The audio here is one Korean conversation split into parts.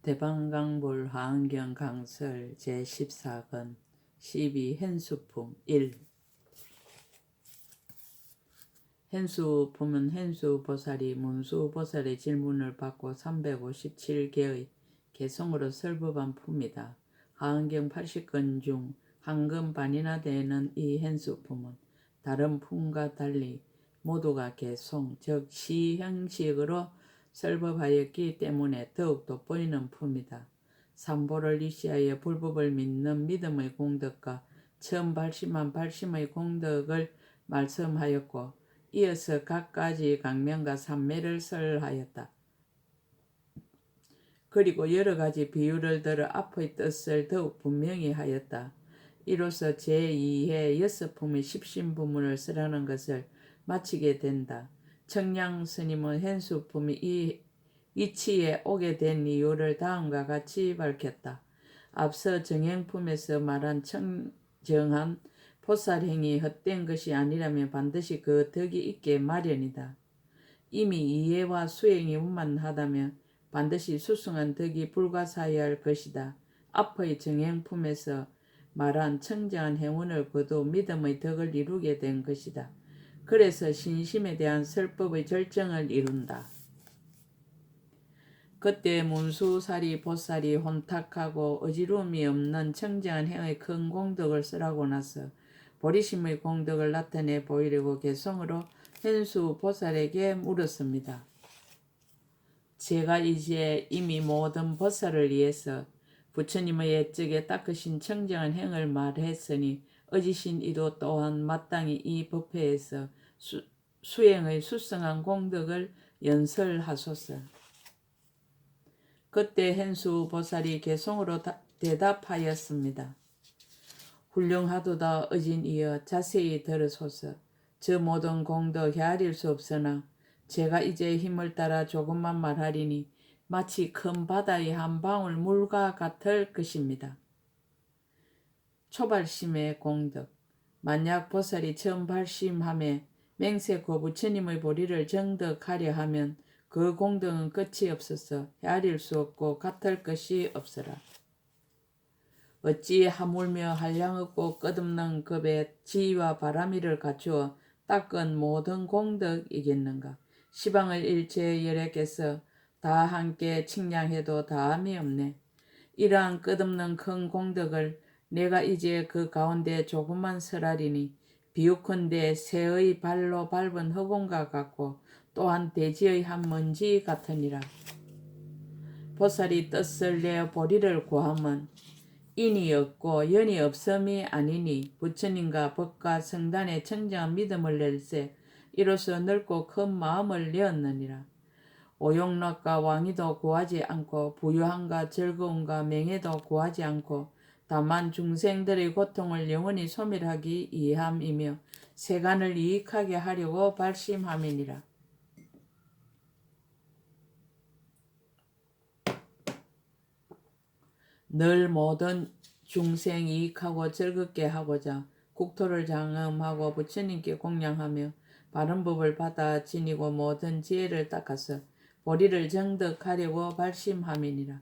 대방강불 화엄경 강설 제14권 12 hen수품 1 hen수품은 hen수보살이 문수보살의 질문을 받고 357개의 개성으로 설법한 품이다. 화엄경 80권 중 한 권 반이나 되는 이 hen수품은 다른 품과 달리 모두가 개송, 즉 시 형식으로 설법하였기 때문에 더욱 돋보이는 품이다. 삼보를 이시하여 불법을 믿는 믿음의 공덕과 처음 발심한 발심의 공덕을 말씀하였고 이어서 각가지 강명과 산매를 설하였다. 그리고 여러 가지 비유를 들어 앞의 뜻을 더욱 분명히 하였다. 이로써 제2회 6품의 십신부문을 쓰라는 것을 마치게 된다. 청량 스님은 hen수품이 이 위치에 오게 된 이유를 다음과 같이 밝혔다. 앞서 정행품에서 말한 청정한 보살행이 헛된 것이 아니라면 반드시 그 덕이 있게 마련이다. 이미 이해와 수행이 원만하다면 반드시 수승한 덕이 불가사의할 것이다. 앞의 정행품에서 말한 청정한 행운을 거두 믿음의 덕을 이루게 된 것이다. 그래서 신심에 대한 설법의 절정을 이룬다. 그때 문수사리 보살이 혼탁하고 어지러움이 없는 청정한 행의 큰 공덕을 쓰라고 나서 보리심의 공덕을 나타내 보이려고 개성으로 hen수 보살에게 물었습니다. 제가 이제 이미 모든 보살을 위해서 부처님의 옛적에 닦으신 청정한 행을 말했으니 어지신 이도 또한 마땅히 이 법회에서 수행의 수성한 공덕을 연설하소서. 그때 hen수 보살이 개성으로 대답하였습니다. 훌륭하도다 어진이여 자세히 들으소서. 저 모든 공덕 헤아릴 수 없으나 제가 이제 힘을 따라 조금만 말하리니 마치 큰 바다의 한 방울 물과 같을 것입니다. 초발심의 공덕. 만약 보살이 처음 발심함에 맹세코 부처님의 보리를 정덕하려 하면 그 공덕은 끝이 없어서 헤아릴 수 없고 같을 것이 없으라. 어찌 하물며 한량없고 끝없는 급에 지위와 바람이를 갖추어 닦은 모든 공덕이겠는가. 시방을 일체 열애께서 다 함께 칭량해도 다함이 없네. 이러한 끝없는 큰 공덕을 내가 이제 그 가운데 조금만 설하리니 비유컨대 새의 발로 밟은 허공과 같고 또한 대지의 한 먼지 같으니라. 보살이 뜻을 내어 보리를 구함은 인이 없고 연이 없음이 아니니 부처님과 법과 성단의 청정한 믿음을 낼세 이로써 넓고 큰 마음을 내었느니라. 오용락과 왕위도 구하지 않고 부유함과 즐거움과 명예도 구하지 않고 다만 중생들의 고통을 영원히 소멸하기 위함이며 세간을 이익하게 하려고 발심함이니라. 늘 모든 중생 이익하고 즐겁게 하고자 국토를 장엄하고 부처님께 공양하며 바른 법을 받아 지니고 모든 지혜를 닦아서 보리를 정덕하려고 발심함이니라.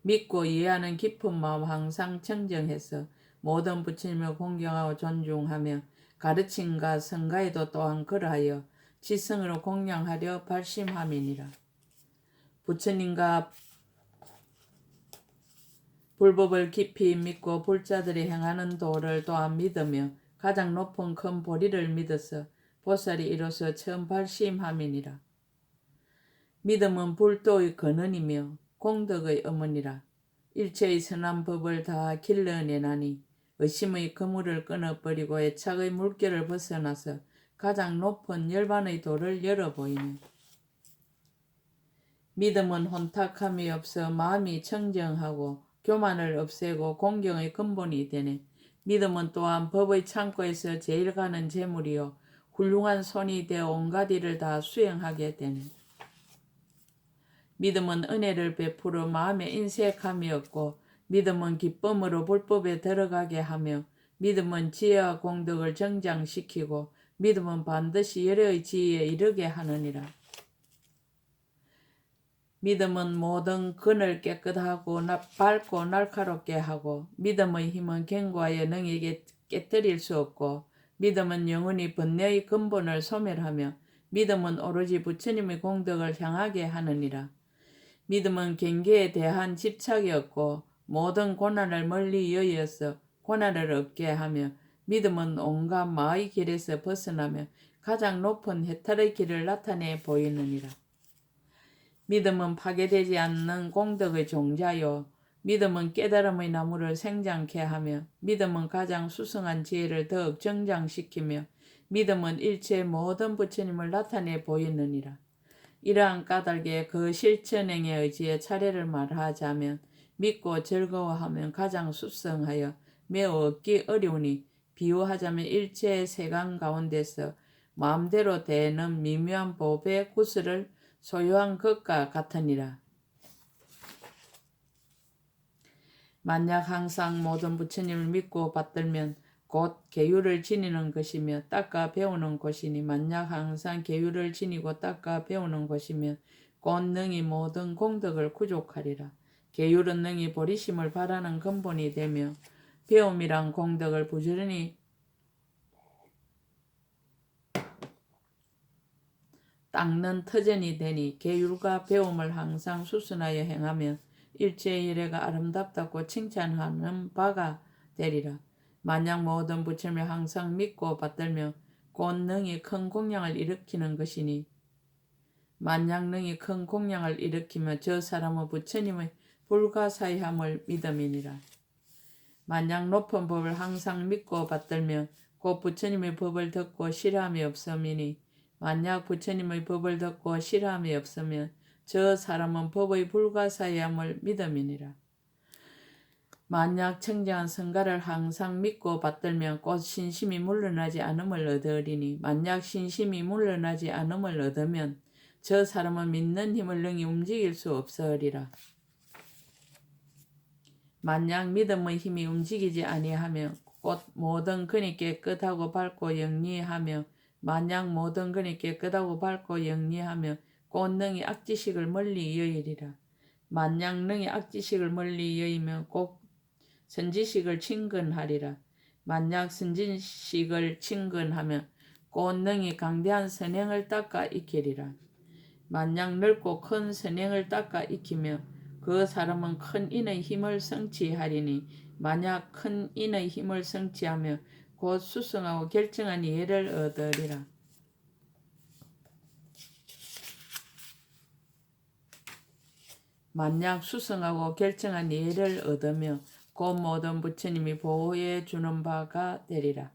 믿고 이해하는 깊은 마음 항상 청정해서 모든 부처님을 공경하고 존중하며 가르침과 성가에도 또한 그러하여 지성으로 공양하려 발심함이니라. 부처님과 불법을 깊이 믿고 불자들이 행하는 도를 또한 믿으며 가장 높은 큰 보리를 믿어서 보살이 이로써 처음 발심함이니라. 믿음은 불도의 근원이며 공덕의 어머니라. 일체의 선한 법을 다 길러내나니 의심의 그물을 끊어버리고 애착의 물결을 벗어나서 가장 높은 열반의 도를 열어보이며 믿음은 혼탁함이 없어 마음이 청정하고 교만을 없애고 공경의 근본이 되네. 믿음은 또한 법의 창고에서 제일 가는 재물이요 훌륭한 손이 되어 온갖 일을 다 수행하게 되네. 믿음은 은혜를 베풀어 마음에 인색함이 없고 믿음은 기쁨으로 불법에 들어가게 하며 믿음은 지혜와 공덕을 정장시키고 믿음은 반드시 열의 지혜에 이르게 하느니라. 믿음은 모든 근을 깨끗하고 밝고 날카롭게 하고 믿음의 힘은 견고하여 능히 깨뜨릴 수 없고 믿음은 영원히 번뇌의 근본을 소멸하며 믿음은 오로지 부처님의 공덕을 향하게 하느니라. 믿음은 경계에 대한 집착이 없고 모든 고난을 멀리 여의어서 고난을 없게 하며 믿음은 온갖 마의 길에서 벗어나며 가장 높은 해탈의 길을 나타내 보이느니라. 믿음은 파괴되지 않는 공덕의 종자요 믿음은 깨달음의 나무를 생장케 하며 믿음은 가장 수승한 지혜를 더욱 정장시키며 믿음은 일체의 모든 부처님을 나타내 보이느니라. 이러한 까닭에 그 실천행에 의지해 차례를 말하자면 믿고 즐거워하면 가장 수성하여 매우 얻기 어려우니 비유하자면 일체의 세간 가운데서 마음대로 되는 미묘한 보배 구슬을 소유한 것과 같으니라. 만약 항상 모든 부처님을 믿고 받들면 곧 계율을 지니는 것이며 닦아 배우는 것이니 만약 항상 계율을 지니고 닦아 배우는 것이며 곧 능히 모든 공덕을 구족하리라. 계율은 능히 보리심을 바라는 근본이 되며 배움이란 공덕을 부지런히 닦는 터전이 되니 계율과 배움을 항상 수순하여 행하면 일체의 일회가 아름답다고 칭찬하는 바가 되리라. 만약 모든 부처님을 항상 믿고 받들며 곧 능히 큰 공양을 일으키는 것이니 만약 능히 큰 공양을 일으키며 저 사람은 부처님의 불가사의함을 믿음이니라. 만약 높은 법을 항상 믿고 받들며 곧 부처님의 법을 듣고 싫어함이 없음이니 만약 부처님의 법을 듣고 싫어함이 없으면 저 사람은 법의 불가사의함을 믿음이니라. 만약 청정한 성가를 항상 믿고 받들면 곧 신심이 물러나지 않음을 얻으리니 만약 신심이 물러나지 않음을 얻으면 저 사람은 믿는 힘을 능히 움직일 수 없으리라. 만약 믿음의 힘이 움직이지 아니하며 곧 모든 근이 깨끗하고 밝고 영리하며 만약 모든 근이 깨끗하고 밝고 영리하며 곧 능히 악지식을 멀리 여의리라. 만약 능히 악지식을 멀리 여의면 곧 선지식을 친근하리라. 만약 선지식을 친근하면 곧 능히 강대한 선행을 닦아 익히리라. 만약 넓고 큰 선행을 닦아 익히며 그 사람은 큰 인의 힘을 성취하리니 만약 큰 인의 힘을 성취하며 곧 수승하고 결정한 이해를 얻으리라. 만약 수승하고 결정한 이해를 얻으며 곧 모든 부처님이 보호해 주는 바가 되리라.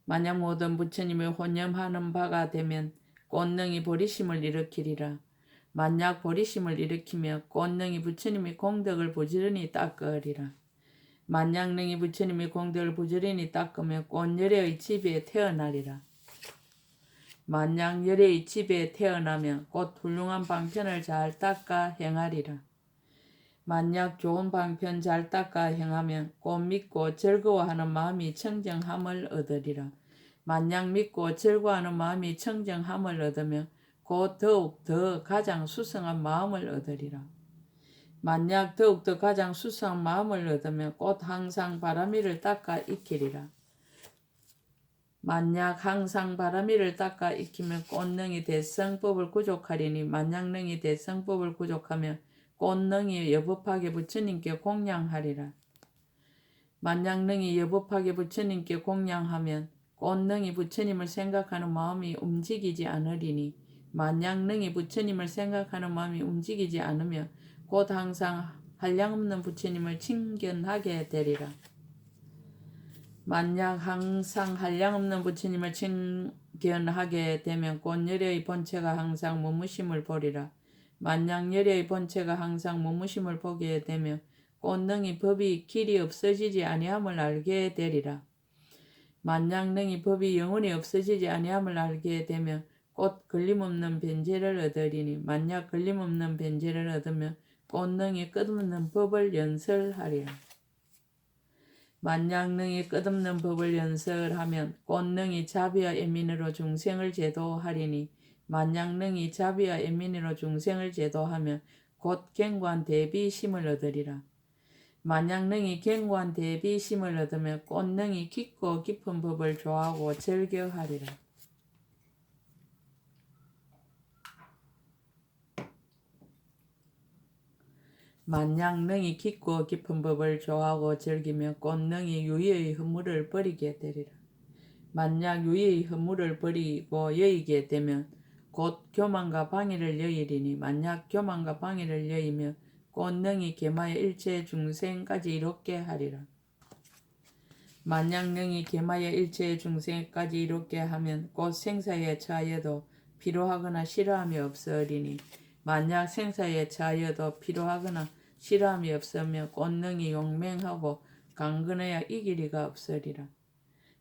만약 모든 부처님이 혼념하는 바가 되면 곧 능히 보리심을 일으키리라. 만약 보리심을 일으키며 곧 능히 부처님의 공덕을 부지런히 닦으리라. 만약 능히 부처님의 공덕을 부지런히 닦으며 곧 열애의 집에 태어나리라. 만약 열애의 집에 태어나면 곧 훌륭한 방편을 잘 닦아 행하리라. 만약 좋은 방편 잘 닦아 행하면 곧 믿고 즐거워하는 마음이 청정함을 얻으리라. 만약 믿고 즐거워하는 마음이 청정함을 얻으며 곧 더욱 더 가장 수성한 마음을 얻으리라. 만약 더욱 더 가장 수성한 마음을 얻으며 곧 항상 바람이를 닦아 익히리라. 만약 항상 바람이를 닦아 익히면 곧 능히 대성법을 구족하리니 만약 능히 대성법을 구족하며 곧 능히 여법하게 부처님께 공양하리라. 만약 능히 여법하게 부처님께 공양하면 곧 능히 부처님을 생각하는 마음이 움직이지 않으리니 만약 능히 부처님을 생각하는 마음이 움직이지 않으며 곧 항상 한량없는 부처님을 친견하게 되리라. 만약 항상 한량없는 부처님을 친견하게 되면 곧 열애의 본체가 항상 무무심을 보리라. 만약 열애의 본체가 항상 무무심을 보게 되면 곧 능히 법이 길이 없어지지 아니함을 알게 되리라. 만약 능히 법이 영원히 없어지지 아니함을 알게 되면 곧 걸림없는 변제를 얻으리니 만약 걸림없는 변제를 얻으면 곧 능히 끝없는 법을 연설하리라. 만약 능히 끝없는 법을 연설하면 곧 능히 자비와 애민으로 중생을 제도하리니 만약 능히 자비와 애민으로 중생을 제도하면 곧 견고한 대비심을 얻으리라. 만약 능히 견고한 대비심을 얻으면 곧 능히 깊고 깊은 법을 좋아하고 즐겨하리라. 만약 능히 깊고 깊은 법을 좋아하고 즐기면 곧 능히 유의의 허물을 버리게 되리라. 만약 유의의 허물을 버리고 여의게 되면 곧 교만과 방위를 여의리니 만약 교만과 방위를 여의며 곧 능히 계마의 일체 중생까지 이롭게 하리라. 만약 능히 계마의 일체 중생까지 이롭게 하면 곧 생사에 처하여도 피로하거나 싫어함이 없으리니 만약 생사에 처하여도 피로하거나 싫어함이 없으면 곧 능히 용맹하고 강건해야 이기리가 없으리라.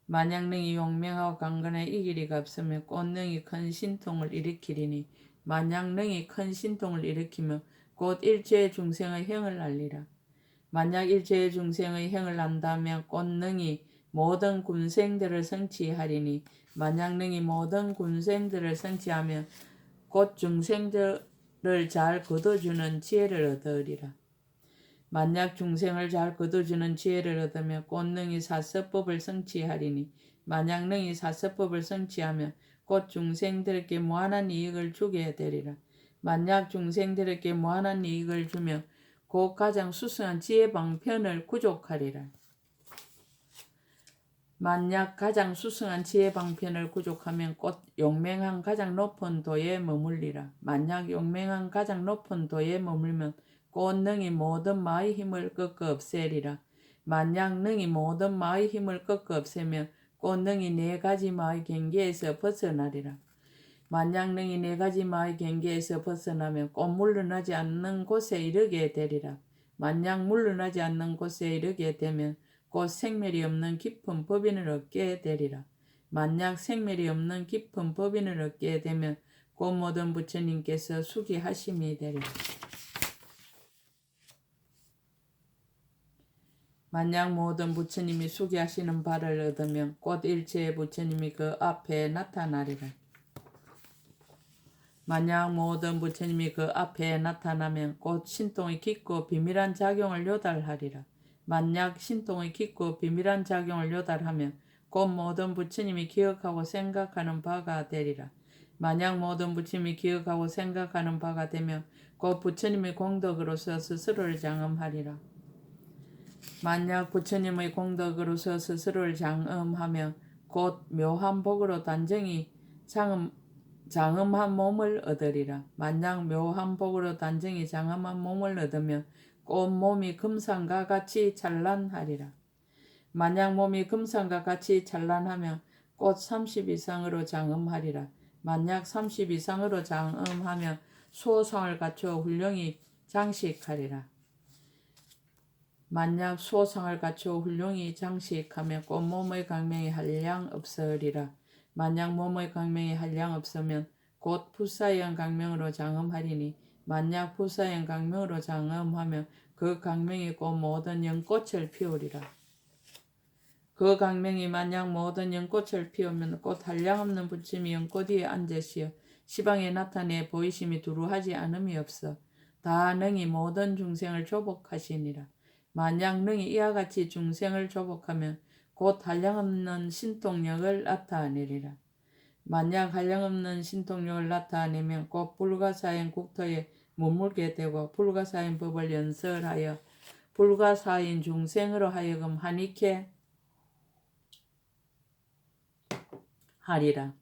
만약 능히 용맹하고 강건해 이기리가 없으면 곧 능히 큰 신통을 일으키리니 만약 능히 큰 신통을 일으키면 곧 일체의 중생의 행을 알리라. 만약 일체의 중생의 행을 안다면 곧 능히 모든 군생들을 성취하리니 만약 능히 모든 군생들을 성취하면 곧 중생들을 잘 거둬주는 지혜를 얻으리라. 만약 중생을 잘 거둬주는 지혜를 얻으면 곧 능히 사서법을 성취하리니 만약 능히 사서법을 성취하면 곧 중생들에게 무한한 이익을 주게 되리라. 만약 중생들에게 무한한 이익을 주며 곧 가장 수승한 지혜 방편을 구족하리라. 만약 가장 수승한 지혜 방편을 구족하면 곧 용맹한 가장 높은 도에 머물리라. 만약 용맹한 가장 높은 도에 머물면 곧 능히 모든 마의 힘을 꺾어 없애리라. 만약 능히 모든 마의 힘을 꺾어 없애면 곧 능히 네 가지 마의 경계에서 벗어나리라. 만약 능히 네 가지 마의 경계에서 벗어나면 곧 물러나지 않는 곳에 이르게 되리라. 만약 물러나지 않는 곳에 이르게 되면 곧 생멸이 없는 깊은 법인을 얻게 되리라. 만약 생멸이 없는 깊은 법인을 얻게 되면 곧 모든 부처님께서 수기하심이 되리라. 만약 모든 부처님이 수기하시는 바를 얻으면 곧 일체의 부처님이 그 앞에 나타나리라. 만약 모든 부처님이 그 앞에 나타나면 곧 신통이 깊고 비밀한 작용을 요달하리라. 만약 신통이 깊고 비밀한 작용을 요달하면 곧 모든 부처님이 기억하고 생각하는 바가 되리라. 만약 모든 부처님이 기억하고 생각하는 바가 되면 곧 부처님의 공덕으로서 스스로를 장엄하리라. 만약 부처님의 공덕으로서 스스로를 장엄하면 곧 묘한 복으로 단정히 장엄한 몸을 얻으리라. 만약 묘한 복으로 단정히 장엄한 몸을 얻으면 곧 몸이 금상과 같이 찬란하리라. 만약 몸이 금상과 같이 찬란하면 곧 30 이상으로 장엄하리라. 만약 30 이상으로 장엄하면 수호상을 갖추어 훌륭히 장식하리라. 만약 수호상을 갖추어 훌륭히 장식하면 곧 몸의 강명이 한량 없으리라. 만약 몸의 강명이 한량 없으면 곧 불사형 강명으로 장엄하리니 만약 불사형 강명으로 장엄하면 그 강명이 곧 모든 연꽃을 피우리라. 그 강명이 만약 모든 연꽃을 피우면 곧 한량없는 부처님이 연꽃 위에 앉으시어 시방에 나타내 보이심이 두루하지 않음이 없어 다 능히 모든 중생을 조복하시니라. 만약 능히 이와 같이 중생을 조복하면 곧 한량없는 신통력을 나타내리라. 만약 한량없는 신통력을 나타내면 곧 불가사인 국토에 머물게 되고 불가사인 법을 연설하여 불가사인 중생으로 하여금 한익해 하리라.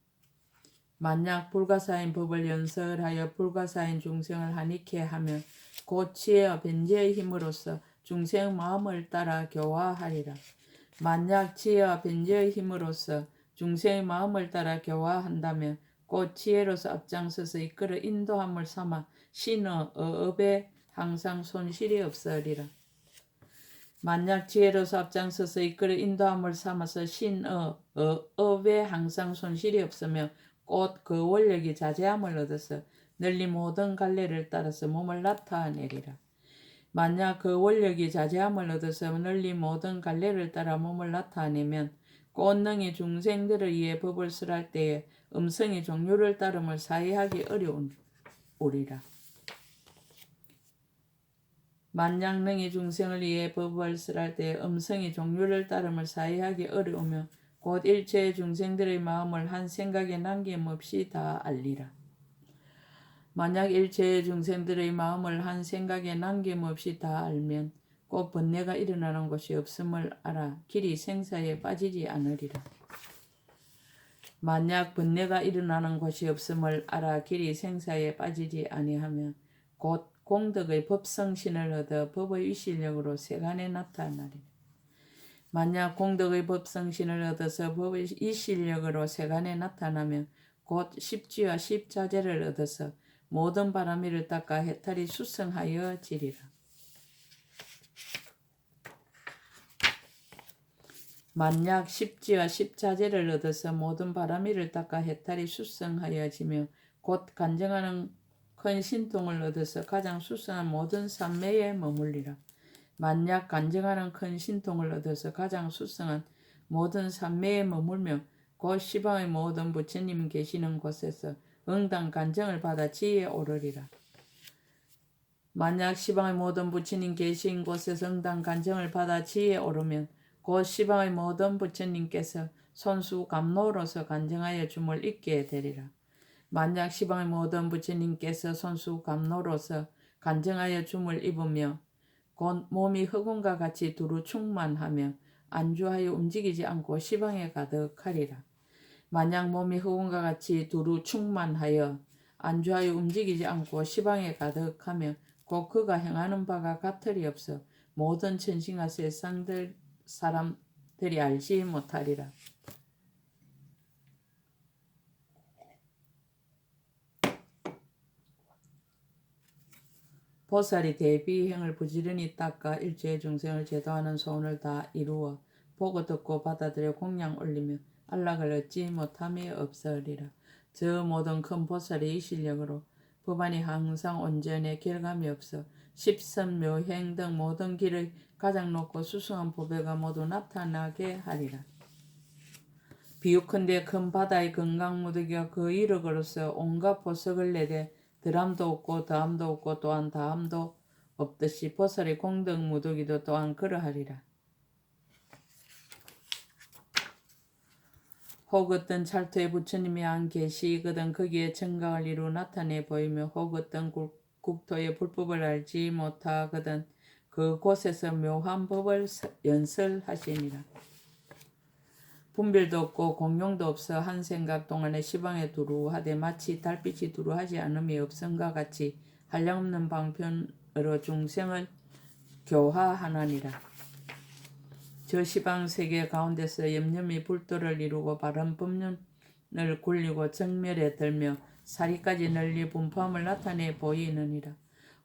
만약 불가사인 법을 연설하여 불가사인 중생을 한익해 하면 곧 지혜와 변제의 힘으로써 중생 마음을 따라 교화하리라. 만약 지혜와 변제의 힘으로써 중생의 마음을 따라 교화한다면 곧 지혜로서 앞장서서 이끌어 인도함을 삼아 신의 어업에 항상 손실이 없으리라. 만약 지혜로서 앞장서서 이끌어 인도함을 삼아서 신의 어업에 항상 손실이 없으며 곧 그 원력이 자제함을 얻어서 널리 모든 갈래를 따라서 몸을 나타내리라. 만약 그 원력이 자제함을 얻어서 널리 모든 갈래를 따라 몸을 나타내면 곧 능히 중생들을 위해 법을 설할 때에 음성이 종류를 따름을 사이하기 어려운 우리라. 만약 능히 중생을 위해 법을 설할 때 음성이 종류를 따름을 사이하기 어려우면 곧 일체의 중생들의 마음을 한 생각에 남김없이 다 알리라. 만약 일체의 중생들의 마음을 한 생각에 남김없이 다 알면 곧 번뇌가 일어나는 곳이 없음을 알아 길이 생사에 빠지지 않으리라. 만약 번뇌가 일어나는 곳이 없음을 알아 길이 생사에 빠지지 아니하면 곧 공덕의 법성신을 얻어 법의 위실력으로 세간에 나타나리라. 만약 공덕의 법성신을 얻어서 법의 위실력으로 세간에 나타나면 곧 십지와 십자재를 얻어서 모든 바람이를 닦아 해탈이 수성하여 지리라. 만약 십지와 십자재를 얻어서 모든 바람이를 닦아 해탈이 수성하여 지며 곧 간증하는 큰 신통을 얻어서 가장 수성한 모든 삼매에 머물리라. 만약 간증하는 큰 신통을 얻어서 가장 수성한 모든 삼매에 머물며 곧 시방의 모든 부처님 계시는 곳에서 응당 간증을 받아 지혜에 오르리라. 만약 시방의 모든 부처님 계신 곳에서 응당 간증을 받아 지혜에 오르면 곧 시방의 모든 부처님께서 손수 감로로서 간증하여 줌을 잊게 되리라. 만약 시방의 모든 부처님께서 손수 감로로서 간증하여 줌을 입으며 곧 몸이 흑운과 같이 두루 충만하며 안주하여 움직이지 않고 시방에 가득하리라. 만약 몸이 흑운과 같이 두루 충만하여 안주하여 움직이지 않고 시방에 가득하며 곧 그가 행하는 바가 같으리 없어 모든 천신과 세상들 사람들이 알지 못하리라. 보살이 대비행을 부지런히 닦아 일체의 중생을 제도하는 소원을 다 이루어 보고 듣고 받아들여 공양 올리며 안락을 얻지 못함이 없으리라. 저 모든 큰 보살이 이 실력으로 법안이 항상 온전해 결감이 없어 십선묘행 등 모든 길의 가장 높고 수승한 보배가 모두 나타나게 하리라. 비유컨대 큰 바다의 건강무더기가 그 이력으로서 온갖 보석을 내되 덜함도 없고 더함도 없고 또한 다함도 없듯이 보살의 공덕무더기도 또한 그러하리라. 혹 어떤 찰토의 부처님이 안 계시거든 거기에 청각을 이루 나타내 보이며 혹 어떤 국토의 불법을 알지 못하거든 그곳에서 묘한 법을 연설하시니라. 분별도 없고 공용도 없어 한 생각 동안에 시방에 두루하되 마치 달빛이 두루하지 않음이 없음과 같이 한량없는 방편으로 중생을 교화하나니라. 저 시방 세계 가운데서 염염이 불도를 이루고 바른 법륜을 굴리고 정멸에 들며 사리까지 널리 분포함을 나타내 보이느니라.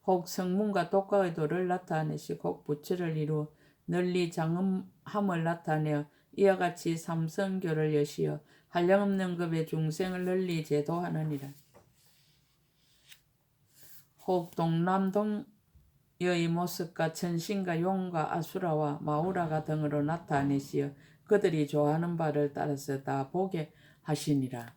혹 성문과 독과의 도를 나타내시고 혹 부처를 이루어 널리 장엄함을 나타내어 이와 같이 삼성교를 여시어 한량없는 급의 중생을 널리 제도하느니라. 혹 동남동의 모습과 천신과 용과 아수라와 마우라가 등으로 나타내시어 그들이 좋아하는 바를 따라서 다 보게 하시니라.